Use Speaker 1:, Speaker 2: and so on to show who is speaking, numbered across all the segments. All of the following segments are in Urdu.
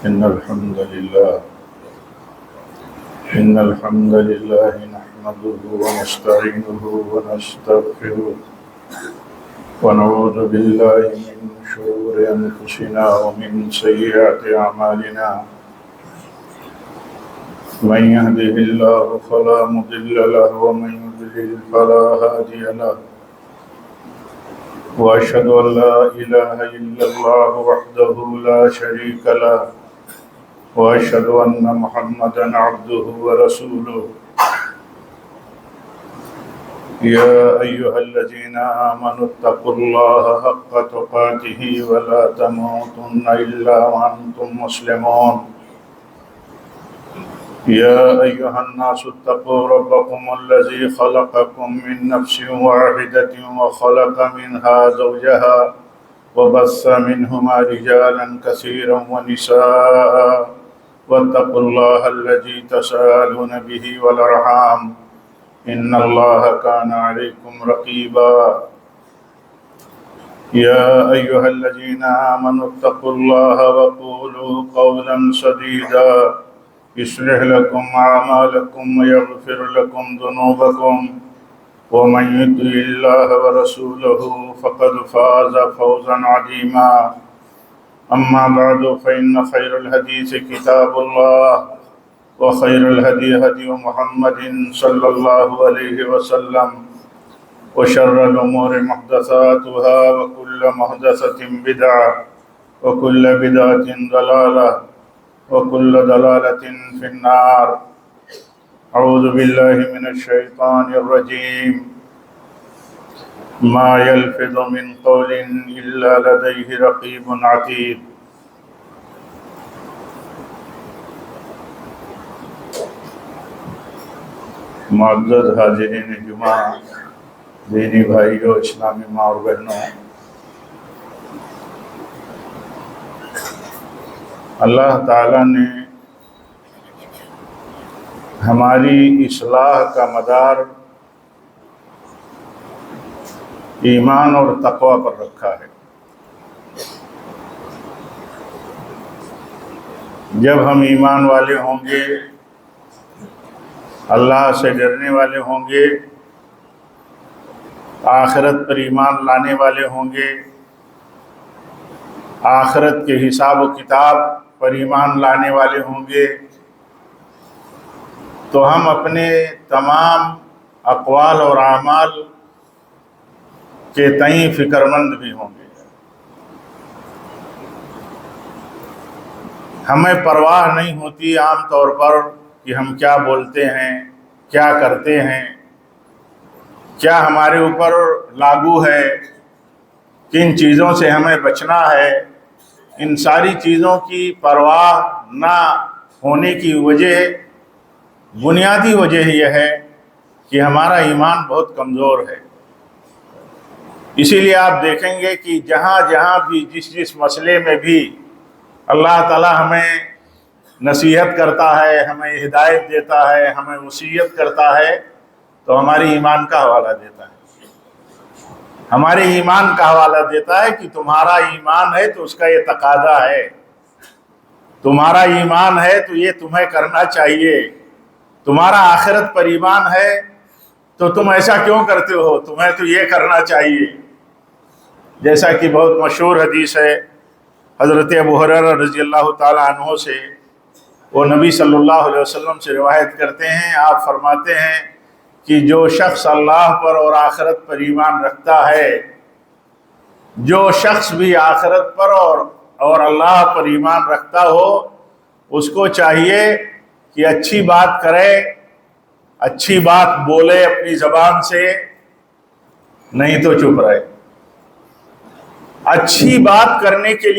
Speaker 1: إن الحمد لله نحمده ونستعينه ونستغفره ونعوذ بالله من شرور أنفسنا ومن سيئات أعمالنا من يهده الله فلا مضل له ومن يضلل فلا هادي له وأشهد أن لا إله إلا الله وحده لا شريك له وأشهد أن محمدا عبده ورسوله يا أيها الذين آمنوا اتقوا الله حق تقاته ولا تموتن إلا وأنتم مسلمون يا أيها الناس اتقوا ربكم الذي خلقكم من نفس واحدة وخلق منها زوجها وبث منهما رجالا كثيرا ونساء واتقوا الله الذي تساءلون به والأرحام إن الله كان عليكم رقيبا يا أيها الذين آمنوا اتقوا الله وقولوا قولا سديدا يصلح لكم أعمالكم ويغفر لكم ذنوبكم ومن يطع الله ورسوله فقد فاز فوزا عظيما أما بعد فإن خير الحديث كتاب الله وخير الهدي هدي محمد صلى الله عليه وسلم وشر الأمور محدثاتها وكل محدثة بدعة وكل بدعة ضلالة وكل ضلالة في النار أعوذ بالله من الشيطان الرجيم ما يلفظ من قول إلا لديه رقيب عتيد معزز حاضرین جمعہ، دینی بھائیوں، اسلامی ماں اور بہنوں، اللہ تعالیٰ نے ہماری اصلاح کا مدار ایمان اور تقوی پر رکھا ہے۔ جب ہم ایمان والے ہوں گے، اللہ سے ڈرنے والے ہوں گے، آخرت پر ایمان لانے والے ہوں گے، آخرت کے حساب و کتاب پر ایمان لانے والے ہوں گے، تو ہم اپنے تمام اقوال اور اعمال کے تئیں فکر مند بھی ہوں گے۔ ہمیں پرواہ نہیں ہوتی عام طور پر کہ ہم کیا بولتے ہیں، کیا کرتے ہیں، کیا ہمارے اوپر لاگو ہے، کن چیزوں سے ہمیں بچنا ہے۔ ان ساری چیزوں کی پرواہ نہ ہونے کی وجہ، بنیادی وجہ یہ ہے کہ ہمارا ایمان بہت کمزور ہے۔ اسی لیے آپ دیکھیں گے کہ جہاں جہاں بھی جس مسئلے میں بھی اللہ تعالی ہمیں نصیحت کرتا ہے، ہمیں ہدایت دیتا ہے، ہمیں وصیت کرتا ہے، تو ہمارے ایمان کا حوالہ دیتا ہے۔ ہمارے ایمان کا حوالہ دیتا ہے کہ تمہارا ایمان ہے تو اس کا یہ تقاضا ہے، تمہارا ایمان ہے تو یہ تمہیں کرنا چاہیے، تمہارا آخرت پر ایمان ہے تو تم ایسا کیوں کرتے ہو، تمہیں تو یہ کرنا چاہیے۔ جیسا کہ بہت مشہور حدیث ہے حضرت ابو ہریرہ رضی اللہ تعالیٰ عنہ سے، وہ نبی صلی اللہ علیہ وسلم سے روایت کرتے ہیں، آپ فرماتے ہیں کہ جو شخص اللہ پر اور آخرت پر ایمان رکھتا ہے، جو شخص بھی آخرت پر اور اللہ پر ایمان رکھتا ہو، اس کو چاہیے کہ اچھی بات کرے، اچھی بات بولے اپنی زبان سے، نہیں تو چپ رہے۔ اچھی بات کرنے کے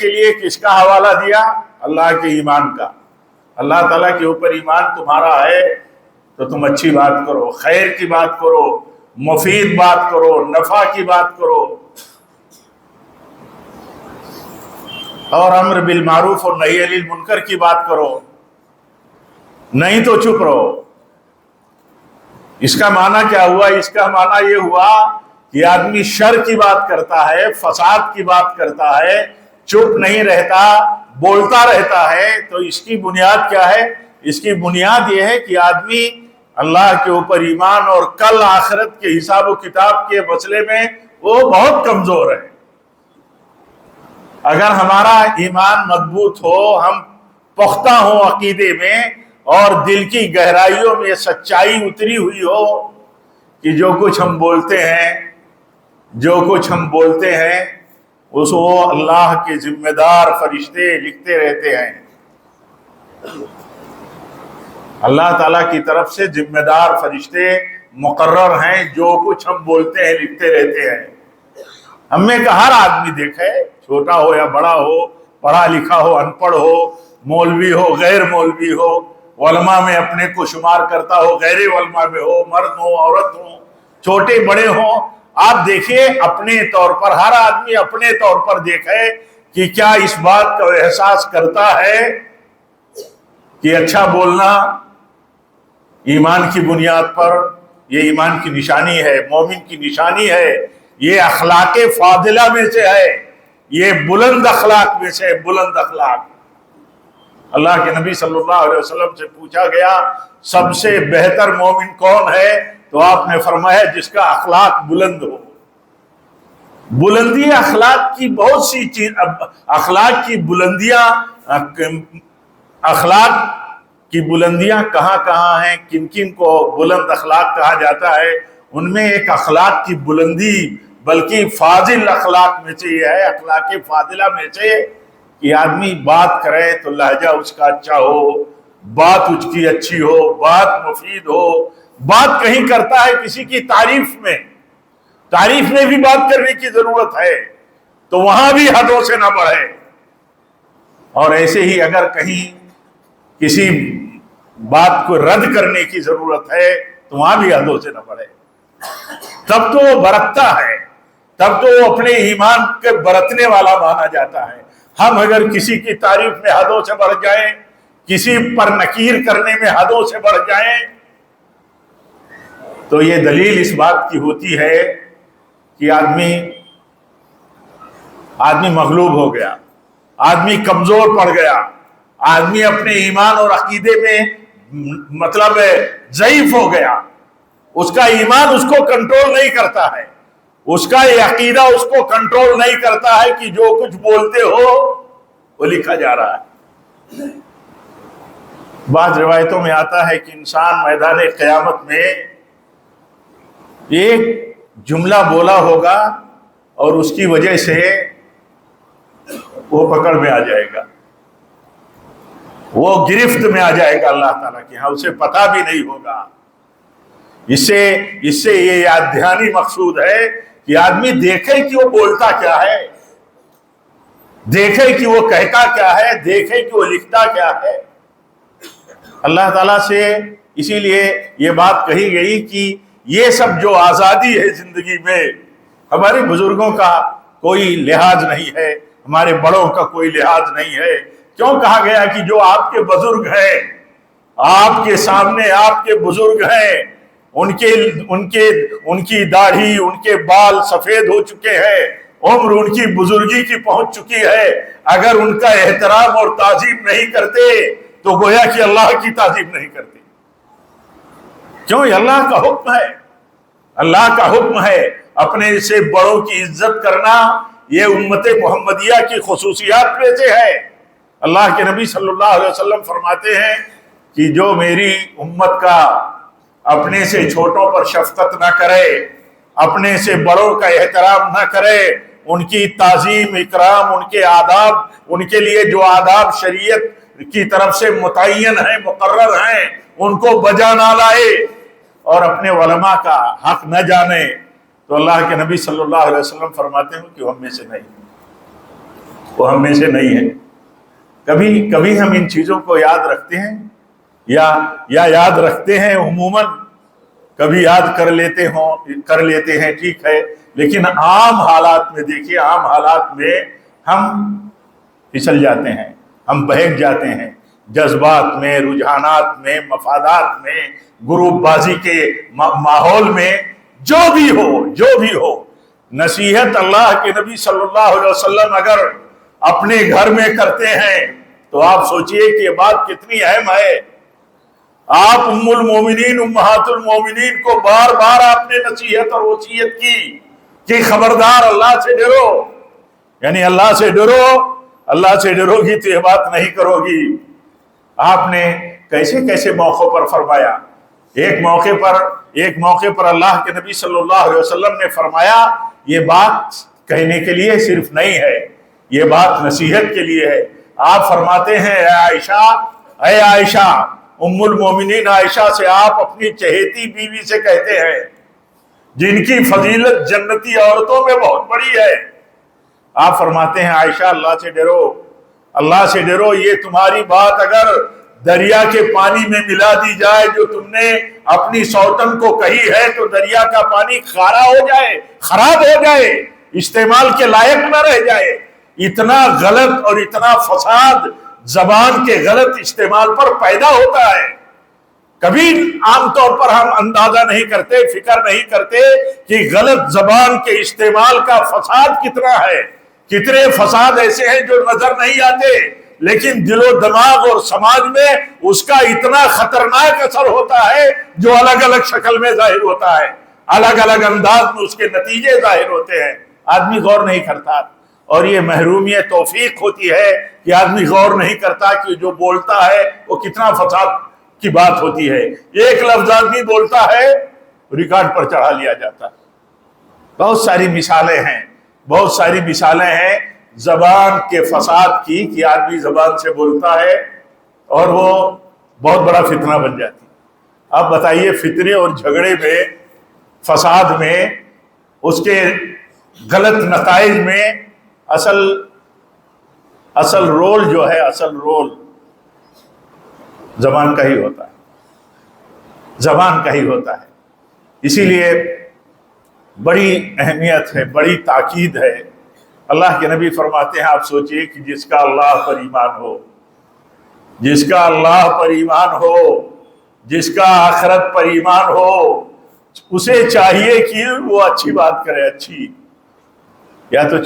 Speaker 1: لیے کس کا حوالہ دیا؟ اللہ کے ایمان کا۔ اللہ تعالیٰ کے اوپر ایمان تمہارا ہے تو تم اچھی بات کرو، خیر کی بات کرو، مفید بات کرو، نفع کی بات کرو، اور امر بالمعروف اور نہی عن المنکر کی بات کرو، نہیں تو چپ رہو۔ اس کا معنی کیا ہوا؟ اس کا معنی یہ ہوا کہ آدمی شر کی بات کرتا ہے، فساد کی بات کرتا ہے، چپ نہیں رہتا، بولتا رہتا ہے، تو اس کی بنیاد کیا ہے؟ اس کی بنیاد یہ ہے کہ آدمی اللہ کے اوپر ایمان اور کل آخرت کے حساب و کتاب کے مسئلے میں وہ بہت کمزور ہے۔ اگر ہمارا ایمان مضبوط ہو، ہم پختہ ہوں عقیدے میں، اور دل کی گہرائیوں میں سچائی اتری ہوئی ہو کہ جو کچھ ہم بولتے ہیں اس وہ اللہ کے ذمہ دار فرشتے لکھتے رہتے ہیں، اللہ تعالیٰ کی طرف سے ذمہ دار فرشتے مقرر ہیں، جو کچھ ہم بولتے ہیں لکھتے رہتے ہیں۔ ہم میں کا ہر آدمی دیکھے، چھوٹا ہو یا بڑا ہو، پڑھا لکھا ہو، ان پڑھ ہو، مولوی ہو، غیر مولوی ہو، علماء میں اپنے کو شمار کرتا ہو، غیر علماء میں ہو، مرد ہو، عورت ہو، چھوٹے بڑے ہوں، آپ دیکھیے اپنے طور پر، ہر آدمی اپنے طور پر دیکھے کہ کیا اس بات کا احساس کرتا ہے کہ اچھا بولنا ایمان کی بنیاد پر، یہ ایمان کی نشانی ہے، مومن کی نشانی ہے، یہ اخلاق فاضلہ میں سے ہے، یہ بلند اخلاق میں سے ہے، بلند اخلاق۔ اللہ کے نبی صلی اللہ علیہ وسلم سے پوچھا گیا سب سے بہتر مومن کون ہے؟ تو آپ نے فرمایا جس کا اخلاق بلند ہو۔ بلندی اخلاق کی بہت سی چیز، اخلاق کی بلندیاں کہاں کہاں ہیں، کن کن کو بلند اخلاق کہا جاتا ہے؟ ان میں ایک اخلاق کی بلندی بلکہ فاضل اخلاق میں سے یہ ہے، اخلاق فاضلہ میں سے کہ آدمی بات کرے تو لہجہ اس کا اچھا ہو، بات اس کی اچھی ہو، بات مفید ہو، بات کہیں کرتا ہے کسی کی تعریف میں بھی بات کرنے کی ضرورت ہے تو وہاں بھی حدوں سے نہ بڑھے، اور ایسے ہی اگر کہیں کسی بات کو رد کرنے کی ضرورت ہے تو وہاں بھی حدوں سے نہ بڑھے، تب تو وہ برتتا ہے، تب تو وہ اپنے ایمان کے برتنے والا مانا جاتا ہے۔ ہم اگر کسی کی تعریف میں حدوں سے بڑھ جائیں، کسی پر نکیر کرنے میں حدوں سے بڑھ جائیں، تو یہ دلیل اس بات کی ہوتی ہے کہ آدمی مغلوب ہو گیا، آدمی کمزور پڑ گیا، آدمی اپنے ایمان اور عقیدے میں ضعیف ہو گیا، اس کا ایمان اس کو کنٹرول نہیں کرتا ہے، اس کا یہ عقیدہ اس کو کنٹرول نہیں کرتا ہے کہ جو کچھ بولتے ہو وہ لکھا جا رہا ہے۔ بعض روایتوں میں آتا ہے کہ انسان میدان قیامت میں ایک جملہ بولا ہوگا اور اس کی وجہ سے وہ پکڑ میں آ جائے گا، وہ گرفت میں آ جائے گا اللہ تعالیٰ کی، ہاں اسے پتہ بھی نہیں ہوگا۔ اس سے یہ یاد دہانی مقصود ہے کہ آدمی دیکھے کہ وہ بولتا کیا ہے، دیکھے کہ وہ کہتا کیا ہے، دیکھے کہ وہ لکھتا کیا ہے۔ اللہ تعالیٰ سے اسی لیے یہ بات کہی گئی کہ یہ سب جو آزادی ہے زندگی میں، ہمارے بزرگوں کا کوئی لحاظ نہیں ہے، ہمارے بڑوں کا کوئی لحاظ نہیں ہے۔ کیوں کہا گیا کہ جو آپ کے بزرگ ہیں، آپ کے سامنے آپ کے بزرگ ہیں، ان کی داڑھی، ان کے بال سفید ہو چکے ہیں، عمر ان کی بزرگی کی پہنچ چکی ہے، اگر ان کا احترام اور تعظیم نہیں کرتے تو گویا کہ اللہ کی تعظیم نہیں کرتے۔ کیوں؟ یہ اللہ کا حکم ہے، اللہ کا حکم ہے، اپنے سے بڑوں کی عزت کرنا یہ امت محمدیہ کی خصوصیات میں سے ہے۔ اللہ کے نبی صلی اللہ علیہ وسلم فرماتے ہیں کہ جو میری امت کا اپنے سے چھوٹوں پر شفقت نہ کرے، اپنے سے بڑوں کا احترام نہ کرے، ان کی تعظیم، اکرام، ان کے آداب، ان کے لیے جو آداب شریعت کی طرف سے متعین ہیں، مقرر ہیں، ان کو بجا نہ لائے اور اپنے علماء کا حق نہ جانے، تو اللہ کے نبی صلی اللہ علیہ وسلم فرماتے ہیں کہ وہ ہم میں سے نہیں، وہ ہم میں سے نہیں ہے۔ کبھی ہم ان چیزوں کو یاد رکھتے ہیں یا یاد رکھتے ہیں، عموماً کبھی یاد کر لیتے ہیں، ٹھیک ہے، لیکن عام حالات میں دیکھیے، عام حالات میں ہم پھسل جاتے ہیں، ہم بہک جاتے ہیں، جذبات میں، رجحانات میں، مفادات میں، گروپ بازی کے ماحول میں جو بھی ہو نصیحت اللہ کے نبی صلی اللہ علیہ وسلم اگر اپنے گھر میں کرتے ہیں تو آپ سوچئے کہ یہ بات کتنی اہم ہے. آپ ام المومنین امہات المومنین کو بار بار آپ نے نصیحت اور وصیت کی کہ خبردار اللہ سے ڈرو، یعنی اللہ سے ڈرو گی تو یہ بات نہیں کرو گی. آپ نے کیسے کیسے موقعوں پر فرمایا. ایک موقع پر اللہ کے نبی صلی اللہ علیہ وسلم نے فرمایا یہ بات کہنے کے لیے صرف نہیں ہے، یہ بات نصیحت کے لیے ہے. آپ فرماتے ہیں اے عائشہ ام المومنین عائشہ سے آپ اپنی چہیتی بیوی سے کہتے ہیں جن کی فضیلت جنتی عورتوں میں بہت بڑی ہے. آپ فرماتے ہیں عائشہ اللہ سے ڈرو. یہ تمہاری بات اگر دریا کے پانی میں ملا دی جائے جو تم نے اپنی سوتن کو کہی ہے تو دریا کا پانی خارا ہو جائے، خراب ہو جائے، استعمال کے لائق نہ رہ جائے. اتنا غلط اور اتنا فساد زبان کے غلط استعمال پر پیدا ہوتا ہے. کبھی عام طور پر ہم اندازہ نہیں کرتے، فکر نہیں کرتے کہ غلط زبان کے استعمال کا فساد کتنا ہے. کتنے فساد ایسے ہیں جو نظر نہیں آتے لیکن دل و دماغ اور سماج میں اس کا اتنا خطرناک اثر ہوتا ہے جو الگ الگ شکل میں ظاہر ہوتا ہے، الگ الگ انداز میں اس کے نتیجے ظاہر ہوتے ہیں. آدمی غور نہیں کرتا اور یہ محرومی توفیق ہوتی ہے کہ آدمی غور نہیں کرتا کہ جو بولتا ہے وہ کتنا فساد کی بات ہوتی ہے. ایک لفظ آدمی بولتا ہے ریکارڈ پر چڑھا لیا جاتا ہے. بہت ساری مثالیں ہیں زبان کے فساد کی کہ آدمی زبان سے بولتا ہے اور وہ بہت بڑا فتنہ بن جاتی. اب بتائیے فتنے اور جھگڑے میں، فساد میں، اس کے غلط نتائج میں اصل رول جو ہے، اصل رول زبان کا ہی ہوتا ہے. اسی لیے بڑی اہمیت ہے، بڑی تاکید ہے. اللہ کے نبی فرماتے ہیں آپ سوچئے کہ جس کا اللہ پر ایمان ہو، جس کا آخرت پر ایمان ہو، اسے چاہیے کہ وہ اچھی بات کرے، اچھی، یا تو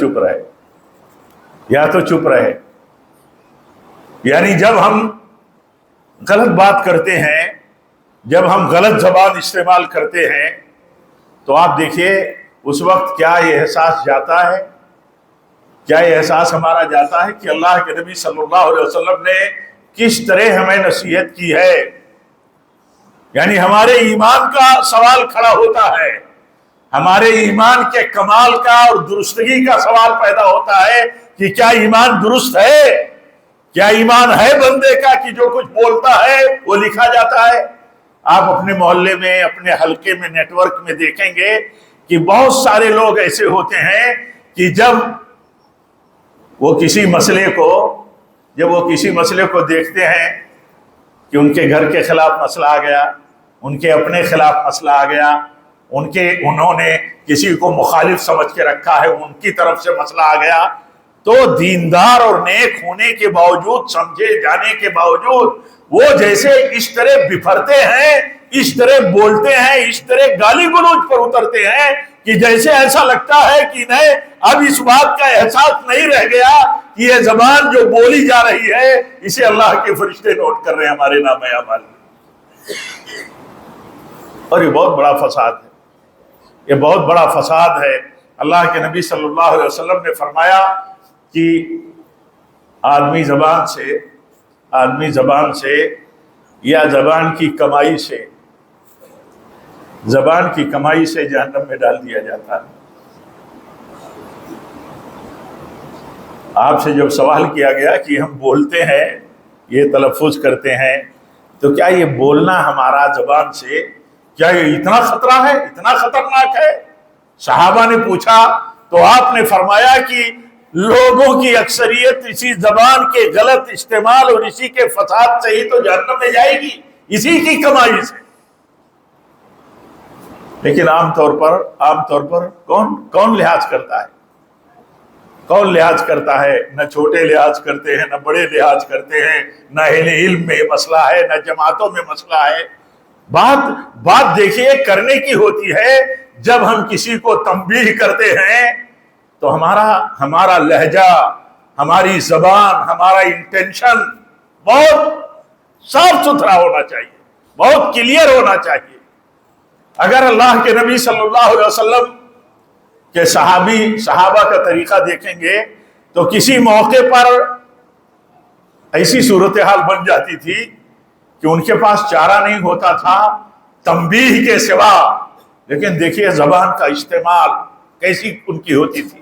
Speaker 1: چپ رہے. یعنی جب ہم غلط بات کرتے ہیں، جب ہم غلط زبان استعمال کرتے ہیں تو آپ دیکھیے اس وقت کیا یہ احساس ہمارا جاتا ہے کہ اللہ کے نبی صلی اللہ علیہ وسلم نے کس طرح ہمیں نصیحت کی ہے. یعنی ہمارے ایمان کا سوال کھڑا ہوتا ہے، ہمارے ایمان کے کمال کا اور درستگی کا سوال پیدا ہوتا ہے کہ کیا ایمان درست ہے، کیا ایمان ہے بندے کا کہ جو کچھ بولتا ہے وہ لکھا جاتا ہے. آپ اپنے محلے میں، اپنے حلقے میں، نیٹ ورک میں دیکھیں گے کہ بہت سارے لوگ ایسے ہوتے ہیں کہ جب وہ کسی مسئلے کو دیکھتے ہیں کہ ان کے گھر کے خلاف مسئلہ آ گیا، ان کے اپنے خلاف مسئلہ آ گیا، انہوں نے کسی کو مخالف سمجھ کے رکھا ہے، ان کی طرف سے مسئلہ آ گیا، تو دیندار اور نیک ہونے کے باوجود، سمجھے جانے کے باوجود وہ جیسے اس طرح بفرتے ہیں، اس طرح بولتے ہیں، اس طرح گالی گلوچ پر اترتے ہیں کہ جیسے ایسا لگتا ہے کہ انہیں اب اس بات کا احساس نہیں رہ گیا کہ یہ زبان جو بولی جا رہی ہے اسے اللہ کے فرشتے نوٹ کر رہے ہیں ہمارے نام اعمال میں. اور یہ بہت بڑا فساد ہے. اللہ کے نبی صلی اللہ علیہ وسلم نے فرمایا کہ آدمی زبان سے یا زبان کی کمائی سے جہنم میں ڈال دیا جاتا ہے. آپ سے جب سوال کیا گیا کہ ہم بولتے ہیں، یہ تلفظ کرتے ہیں، تو کیا یہ بولنا ہمارا زبان سے، کیا یہ اتنا خطرہ ہے، اتنا خطرناک ہے؟ صحابہ نے پوچھا تو آپ نے فرمایا کہ لوگوں کی اکثریت اسی زبان کے غلط استعمال اور اسی کے فساد سے ہی تو جہنم میں جائے گی، اسی کی کمائی سے. لیکن عام طور پر کون لحاظ کرتا ہے؟ کون لحاظ کرتا ہے؟ نہ چھوٹے لحاظ کرتے ہیں، نہ بڑے لحاظ کرتے ہیں، نہ اہل علم میں مسئلہ ہے، نہ جماعتوں میں مسئلہ ہے. بات دیکھیے کرنے کی ہوتی ہے جب ہم کسی کو تنبیہ کرتے ہیں تو ہمارا لہجہ، ہماری زبان، ہمارا انٹینشن بہت صاف ستھرا ہونا چاہیے، بہت کلیئر ہونا چاہیے۔ اگر اللہ کے نبی صلی اللہ علیہ وسلم کے صحابہ کا طریقہ دیکھیں گے تو کسی موقع پر ایسی صورتحال بن جاتی تھی کہ ان کے پاس چارہ نہیں ہوتا تھا تنبیہ کے سوا، لیکن دیکھیے زبان کا استعمال کیسی ان کی ہوتی تھی۔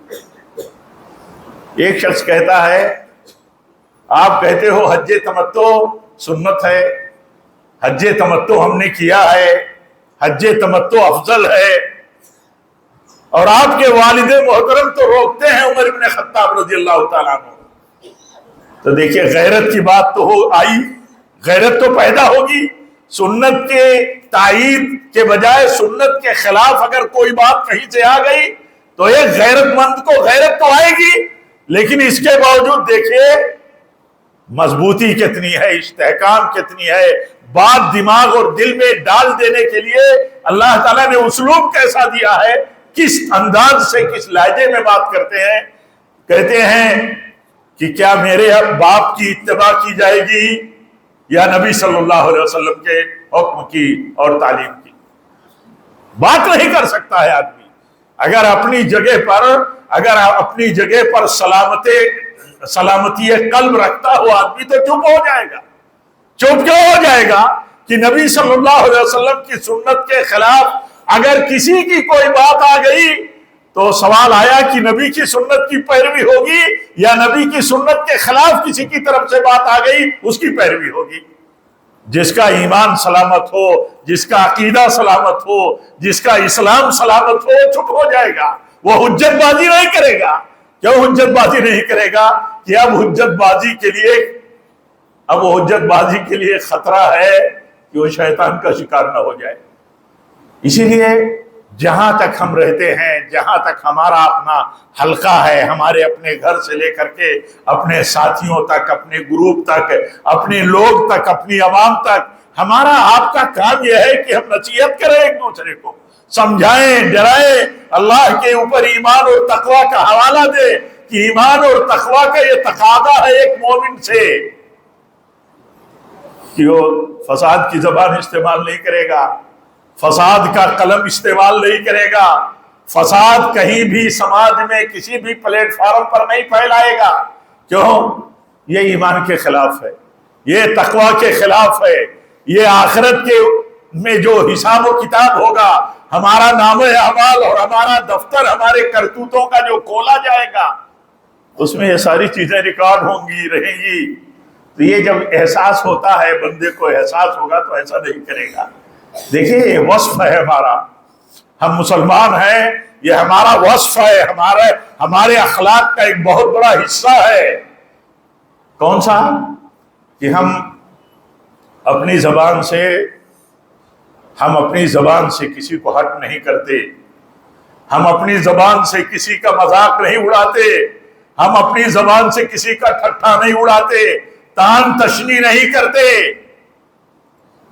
Speaker 1: ایک شخص کہتا ہے آپ کہتے ہو حج تمتع سنت ہے، حج تمتع ہم نے کیا ہے، حج تمتع افضل ہے، اور آپ کے والد محترم تو روکتے ہیں عمر بن خطاب رضی اللہ تعالیٰ عنہ۔ تو دیکھیے غیرت کی بات تو آئی، غیرت تو پیدا ہوگی۔ سنت کے تائید کے بجائے سنت کے خلاف اگر کوئی بات کہیں سے آ گئی تو ایک غیرت مند کو غیرت تو آئے گی، لیکن اس کے باوجود دیکھیے مضبوطی کتنی ہے، استحکام کتنی ہے، بات دماغ اور دل میں ڈال دینے کے لیے اللہ تعالیٰ نے اسلوب کیسا دیا ہے، کس انداز سے کس لہجے میں بات کرتے ہیں۔ کہتے ہیں کہ کیا میرے باپ کی اتباع کی جائے گی یا نبی صلی اللہ علیہ وسلم کے حکم کی اور تعلیم کی؟ بات نہیں کر سکتا ہے آدمی۔ اگر اپنی جگہ پر سلامتی قلب رکھتا ہو آدمی تو چپ ہو جائے گا۔ چپ کیوں ہو جائے گا کہ نبی صلی اللہ علیہ وسلم کی سنت کے خلاف اگر کسی کی کوئی بات آ گئی تو سوال آیا کہ نبی کی سنت کی پیروی ہوگی یا نبی کی سنت کے خلاف کسی کی طرف سے بات آ گئی اس کی پیروی ہوگی۔ جس کا ایمان سلامت ہو، جس کا عقیدہ سلامت ہو، جس کا اسلام سلامت ہو، چپ ہو جائے گا، وہ حجت بازی نہیں کرے گا۔ کیوں حجت بازی نہیں کرے گا؟ کہ اب حجت بازی کے لیے خطرہ ہے کہ وہ شیطان کا شکار نہ ہو جائے۔ اسی لیے جہاں تک ہم رہتے ہیں، جہاں تک ہمارا اپنا حلقہ ہے، ہمارے اپنے گھر سے لے کر کے اپنے ساتھیوں تک، اپنے گروپ تک، اپنے لوگ تک، اپنی عوام تک، ہمارا آپ کا کام یہ ہے کہ ہم نصیحت کریں، ایک دوسرے کو سمجھائیں، ڈرائیں، اللہ کے اوپر ایمان اور تقوی کا حوالہ دیں کہ ایمان اور تقوی کا یہ تقاضا ہے ایک مومن سے کہ وہ فساد کی زبان استعمال نہیں کرے گا، فساد کا قلم استعمال نہیں کرے گا، فساد کہیں بھی سماج میں کسی بھی پلیٹ فارم پر نہیں پھیلائے گا۔ کیوں؟ یہ ایمان کے خلاف ہے، یہ تقوی کے خلاف ہے، یہ آخرت کے میں جو حساب و کتاب ہوگا، ہمارا نام اعمال اور ہمارا دفتر ہمارے کرتوتوں کا جو کھولا جائے گا اس میں یہ ساری چیزیں ریکارڈ ہوں گی، رہیں گی۔ تو یہ جب احساس ہوتا ہے، بندے کو احساس ہوگا تو ایسا نہیں کرے گا۔ دیکھیے یہ وصف ہے ہمارا، ہم مسلمان ہیں، یہ ہمارا وصف ہے، ہمارے اخلاق کا ایک بہت بڑا حصہ ہے۔ کون سا؟ کہ ہم اپنی زبان سے کسی کو ہرٹ نہیں کرتے، ہم اپنی زبان سے کسی کا مذاق نہیں اڑاتے، ہم اپنی زبان سے کسی کا ٹھٹھا نہیں اڑاتے، تان تشنی نہیں کرتے۔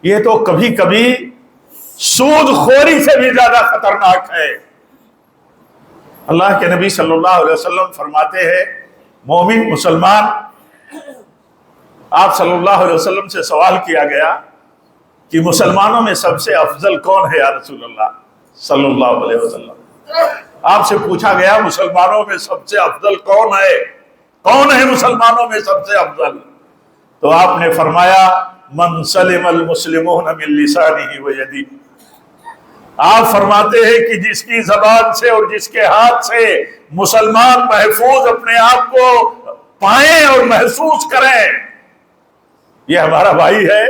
Speaker 1: یہ تو کبھی کبھی سود خوری سے بھی زیادہ خطرناک ہے۔ اللہ کے نبی صلی اللہ علیہ وسلم فرماتے ہیں مومن مسلمان، آپ صلی اللہ علیہ وسلم سے سوال کیا گیا کہ مسلمانوں میں سب سے افضل کون ہے یا رسول اللہ صلی اللہ علیہ وسلم؟ آپ سے پوچھا گیا مسلمانوں میں سب سے افضل کون ہے؟ کون ہے مسلمانوں میں سب سے افضل؟ تو آپ نے فرمایا من سلم المسلمون من لسانہ و یدہ۔ آپ فرماتے ہیں کہ جس کی زبان سے اور جس کے ہاتھ سے مسلمان محفوظ اپنے آپ کو پائیں اور محسوس کریں، یہ ہمارا بھائی ہے،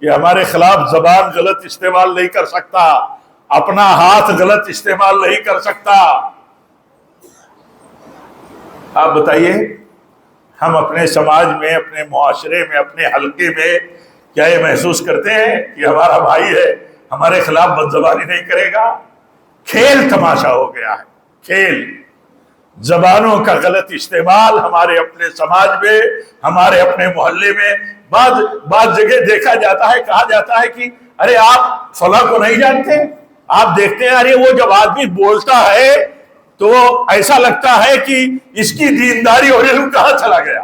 Speaker 1: یہ ہمارے خلاف زبان غلط استعمال نہیں کر سکتا، اپنا ہاتھ غلط استعمال نہیں کر سکتا۔ آپ بتائیے ہم اپنے سماج میں، اپنے معاشرے میں، اپنے حلقے میں کیا یہ محسوس کرتے ہیں کہ ہمارا بھائی ہے، ہمارے خلاف بدزبانی نہیں کرے گا؟ کھیل تماشا ہو گیا ہے، کھیل، زبانوں کا غلط استعمال ہمارے اپنے سماج میں، ہمارے اپنے محلے میں۔ بعض جگہ دیکھا جاتا ہے، کہا جاتا ہے کہ ارے آپ فلاں کو نہیں جانتے، آپ دیکھتے ہیں ارے وہ جب آدمی بولتا ہے تو ایسا لگتا ہے کہ اس کی دینداری اور علم کہاں چلا گیا.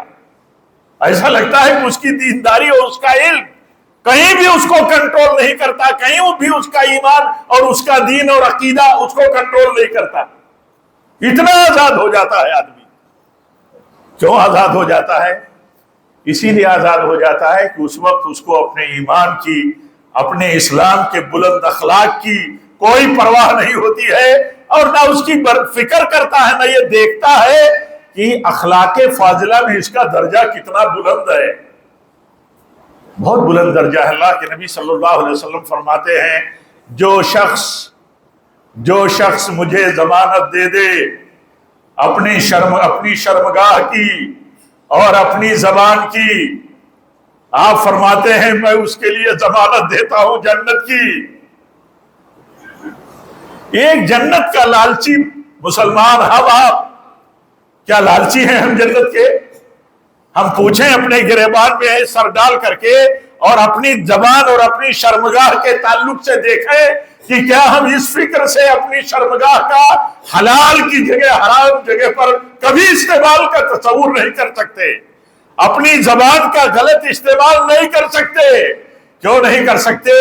Speaker 1: ایسا لگتا ہے کہ اس کی دینداری اور اس کا علم کہیں بھی اس کو کنٹرول نہیں کرتا, کہیں بھی اس کا ایمان اور اس کا دین اور عقیدہ اس کو کنٹرول نہیں کرتا. اتنا آزاد ہو جاتا ہے آدمی. کیوں آزاد ہو جاتا ہے؟ اسی لیے آزاد ہو جاتا ہے کہ اس وقت اس کو اپنے ایمان کی, اپنے اسلام کے بلند اخلاق کی کوئی پرواہ نہیں ہوتی ہے, اور نہ اس کی فکر کرتا ہے, نہ یہ دیکھتا ہے کہ اخلاق فاضلہ میں اس کا درجہ کتنا بلند ہے. بہت بلند درجہ ہے. اللہ کے نبی صلی اللہ علیہ وسلم فرماتے ہیں جو شخص مجھے ضمانت دے دے اپنی شرمگاہ کی اور اپنی زبان کی, آپ فرماتے ہیں میں اس کے لیے ضمانت دیتا ہوں جنت کی. ایک جنت کا لالچی مسلمان ہم آپ کیا لالچی ہیں ہم جنت کے؟ ہم پوچھیں اپنے گریبان میں سر ڈال کر کے اور اپنی زبان اور اپنی شرمگاہ کے تعلق سے دیکھیں کہ کیا ہم اس فکر سے اپنی شرمگاہ کا حلال کی جگہ حرام جگہ پر کبھی استعمال کا تصور نہیں کر سکتے, اپنی زبان کا غلط استعمال نہیں کر سکتے. کیوں نہیں کر سکتے؟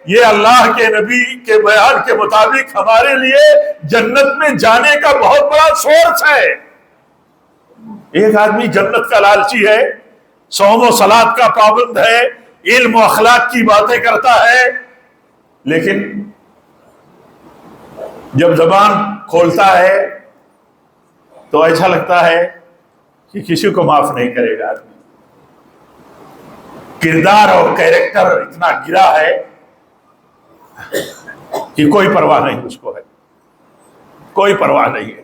Speaker 1: یہ اللہ کے نبی کے بیان کے مطابق ہمارے لیے جنت میں جانے کا بہت بڑا سورس ہے. ایک آدمی جنت کا لالچی ہے, صوم و صلات کا پابند ہے, علم و اخلاق کی باتیں کرتا ہے, لیکن جب زبان کھولتا ہے تو ایسا لگتا ہے کہ کسی کو معاف نہیں کرے گا. آدمی کردار اور کیریکٹر اتنا گرا ہے کہ کوئی پرواہ نہیں اس کو ہے, کوئی پرواہ نہیں ہے.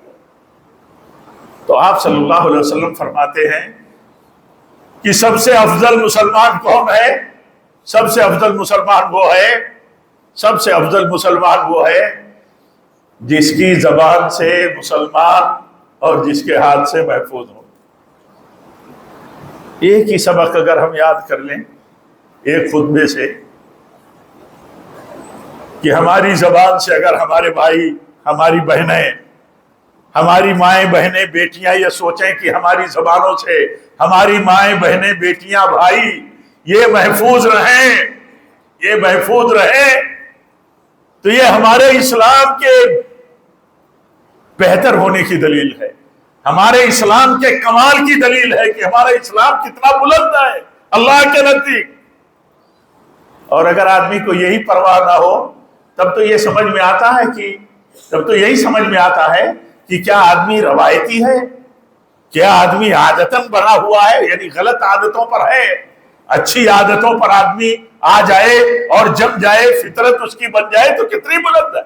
Speaker 1: تو آپ صلی اللہ علیہ وسلم فرماتے ہیں کہ سب سے افضل مسلمان کون ہے؟ سب سے افضل مسلمان وہ ہے جس کی زبان سے مسلمان اور جس کے ہاتھ سے محفوظ ہو. ایک ہی سبق اگر ہم یاد کر لیں ایک خطبے سے کہ ہماری زبان سے اگر ہمارے بھائی, ہماری بہنیں, ہماری مائیں بہنیں بیٹیاں یہ سوچیں کہ ہماری زبانوں سے ہماری مائیں بہنیں بیٹیاں بھائی یہ محفوظ رہیں تو یہ ہمارے اسلام کے بہتر ہونے کی دلیل ہے, ہمارے اسلام کے کمال کی دلیل ہے کہ ہمارا اسلام کتنا بلند ہے اللہ کے نزدیک. اور اگر آدمی کو یہی پرواہ نہ ہو تب تو یہی سمجھ میں آتا ہے کہ کیا آدمی روایتی ہے, کیا آدمی عادتاً بنا ہوا ہے, یعنی غلط عادتوں پر ہے. اچھی عادتوں پر آدمی آ جائے اور جم جائے, فطرت اس کی بن جائے تو کتنی بلند ہے.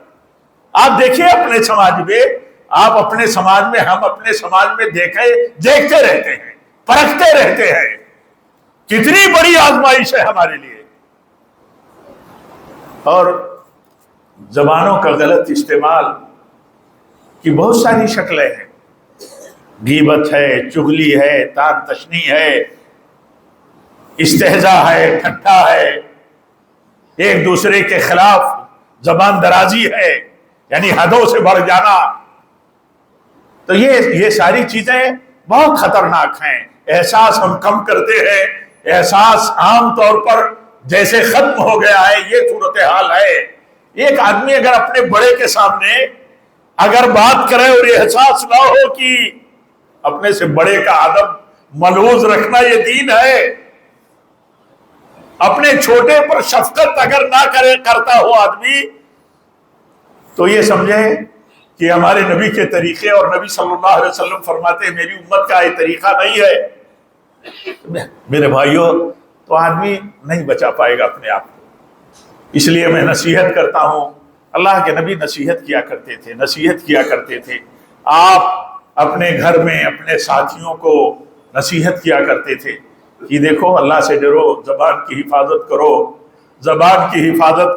Speaker 1: آپ دیکھیے اپنے سماج میں, ہم اپنے سماج میں دیکھتے رہتے ہیں, پرکھتے رہتے ہیں, کتنی بڑی آزمائش ہے ہمارے لیے. اور زبانوں کا غلط استعمال کی بہت ساری شکلیں ہیں. غیبت ہے, چغلی ہے, تان تشنی ہے, استہزاء ہے, ٹھٹھا ہے, ایک دوسرے کے خلاف زبان درازی ہے, یعنی حدوں سے بڑھ جانا. تو یہ ساری چیزیں بہت خطرناک ہیں. احساس ہم کم کرتے ہیں, احساس عام طور پر جیسے ختم ہو گیا ہے, یہ صورتحال ہے. ایک آدمی اگر اپنے بڑے کے سامنے اگر بات کرے اور یہ احساس نہ ہو کہ اپنے سے بڑے کا ادب ملحوظ رکھنا یہ دین ہے, اپنے چھوٹے پر شفقت اگر نہ کرتا ہو آدمی, تو یہ سمجھے کہ ہمارے نبی کے طریقے, اور نبی صلی اللہ علیہ وسلم فرماتے ہیں میری امت کا یہ طریقہ نہیں ہے. میرے بھائیوں, تو آدمی نہیں بچا پائے گا اپنے آپ کو. اس لیے میں نصیحت کرتا ہوں, اللہ کے نبی نصیحت کیا کرتے تھے. آپ اپنے گھر میں اپنے ساتھیوں کو نصیحت کیا کرتے تھے کہ دیکھو اللہ سے ڈرو, زبان کی حفاظت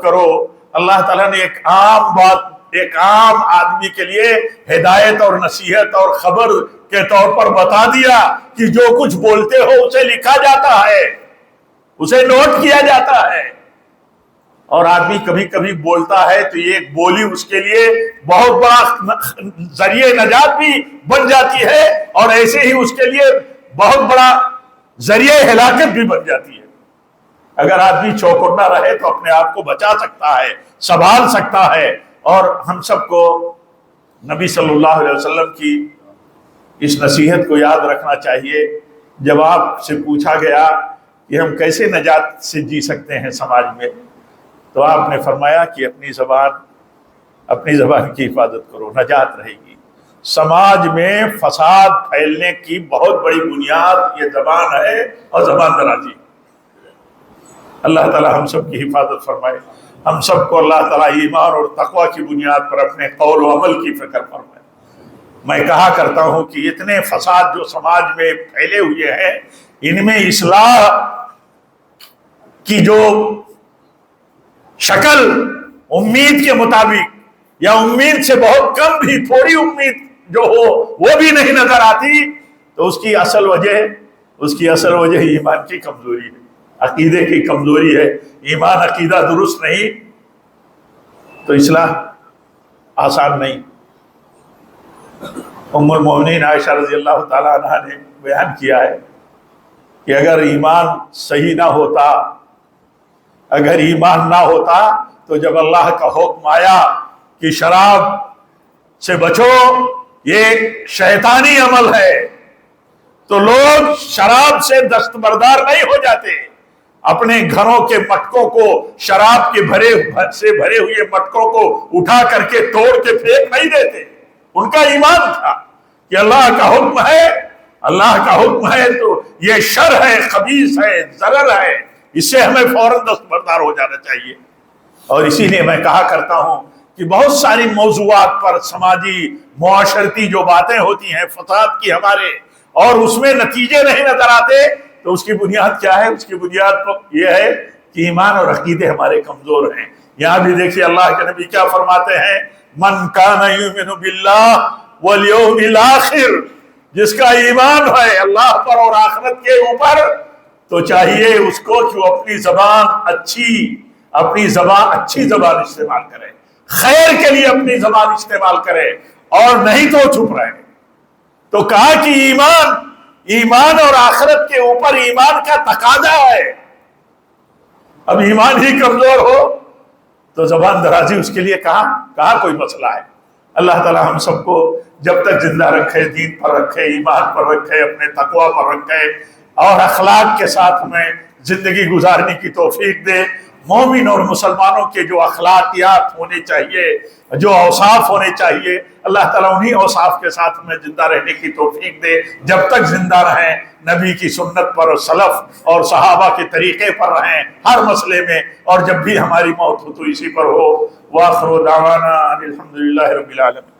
Speaker 1: کرو. اللہ تعالیٰ نے ایک عام آدمی کے لیے ہدایت اور نصیحت اور خبر کے طور پر بتا دیا کہ جو کچھ بولتے ہو اسے لکھا جاتا ہے, اسے نوٹ کیا جاتا ہے. اور آدمی کبھی کبھی بولتا ہے تو یہ ایک بولی اس کے لیے بہت بڑا ذریعہ نجات بھی بن جاتی ہے، اور ایسے ہی اس کے لیے بہت بڑا ذریعہ ہلاکت بھی بن جاتی ہے۔ اگر آدمی چوکنا رہے تو اپنے آپ کو بچا سکتا ہے، سنبھال سکتا ہے۔ اور ہم سب کو نبی صلی اللہ علیہ وسلم کی اس نصیحت کو یاد رکھنا چاہیے۔ جب آپ سے پوچھا گیا کہ ہم کیسے نجات سے جی سکتے ہیں سماج میں، تو آپ نے فرمایا کہ اپنی زبان کی حفاظت کرو، نجات رہے گی۔ سماج میں فساد پھیلنے کی بہت بڑی بنیاد یہ زبان ہے اور زبان درازی۔ اللہ تعالی ہم سب کی حفاظت فرمائے، ہم سب کو اللہ تعالی ایمان اور تقوی کی بنیاد پر اپنے قول و عمل کی فکر فرمائے۔ میں کہا کرتا ہوں کہ اتنے فساد جو سماج میں پھیلے ہوئے ہیں، ان میں اصلاح کی جو شکل امید کے مطابق یا امید سے بہت کم بھی تھوڑی امید جو ہو وہ بھی نہیں نظر آتی، تو اس کی اصل وجہ ایمان کی کمزوری ہے، عقیدے کی کمزوری ہے۔ ایمان عقیدہ درست نہیں تو اصلاح آسان نہیں۔ ام المؤمنین عائشہ رضی اللہ تعالی عنہا نے بیان کیا ہے کہ اگر ایمان صحیح نہ ہوتا، اگر ایمان نہ ہوتا تو جب اللہ کا حکم آیا کہ شراب سے بچو، یہ شیطانی عمل ہے، تو لوگ شراب سے دستبردار نہیں ہو جاتے، اپنے گھروں کے مٹکوں کو، شراب کے بھرے ہوئے مٹکوں کو اٹھا کر کے توڑ کے پھینک نہیں دیتے۔ ان کا ایمان تھا کہ اللہ کا حکم ہے تو یہ شر ہے، خبیث ہے، ضرر ہے، اس سے ہمیں فوراً دستبردار ہو جانا چاہیے۔ اور اسی لیے میں کہا کرتا ہوں کہ بہت ساری موضوعات پر سماجی معاشرتی جو باتیں ہوتی ہیں فساد کی ہمارے، اور اس میں نتیجے نہیں نظر آتے، تو اس کی بنیاد کیا ہے؟ اس کی بنیاد یہ ہے کہ ایمان اور عقیدے ہمارے کمزور ہیں۔ یہاں بھی دیکھیے اللہ کے نبی کیا فرماتے ہیں، من کان یؤمن باللہ والیوم الاخر، جس کا ایمان ہے اللہ پر اور آخرت کے اوپر، تو چاہیے اس کو کہ وہ اپنی زبان اچھی زبان استعمال کرے، خیر کے لیے اپنی زبان استعمال کرے، اور نہیں تو چپ رہے۔ تو کہا کہ ایمان اور آخرت کے اوپر ایمان کا تقاضا ہے۔ اب ایمان ہی کمزور ہو تو زبان درازی اس کے لیے کہاں کوئی مسئلہ ہے۔ اللہ تعالی ہم سب کو جب تک زندہ رکھے، دین پر رکھے، ایمان پر رکھے، اپنے تقوی پر رکھے، اور اخلاق کے ساتھ ہمیں زندگی گزارنے کی توفیق دے۔ مومن اور مسلمانوں کے جو اخلاقیات ہونے چاہیے، جو اوصاف ہونے چاہیے، اللہ تعالیٰ انہی اوصاف کے ساتھ ہمیں زندہ رہنے کی توفیق دے، جب تک زندہ رہیں نبی کی سنت پر، سلف اور صحابہ کے طریقے پر رہیں ہر مسئلے میں، اور جب بھی ہماری موت ہو تو اسی پر ہو۔ وآخر دعوانا ان الحمدللہ رب العالمین۔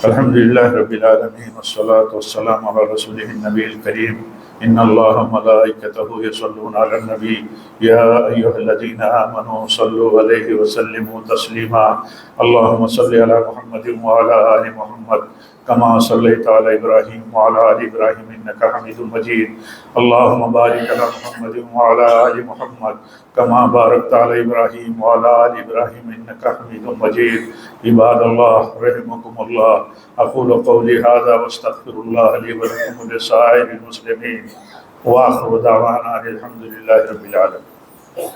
Speaker 1: الحمد للہ رب العالمین والصلاة والسلام علی رسولہ النبی الکریم۔ ان اللہ ملائکتہ یصلون علی النبی یا ایھا الذین آمنوا صلوا علیہ وسلموا تسلیما۔ اللہم صل علی محمد وعلی آل محمد کما صلیت علی ابراہیم وعلی آل ابراہیم انک حمید مجید۔ اللہم بارک علی محمد وعلی آل محمد کما بارکت علی ابراہیم وعلی آل ابراہیم انک حمید مجید۔ عباد اللہ رحمکم اللہ، اقول قولی ھذا واستغفر اللہ لی ولکم ولسائر المسلمین، وآخر دعوانا الحمد للہ رب العالمین۔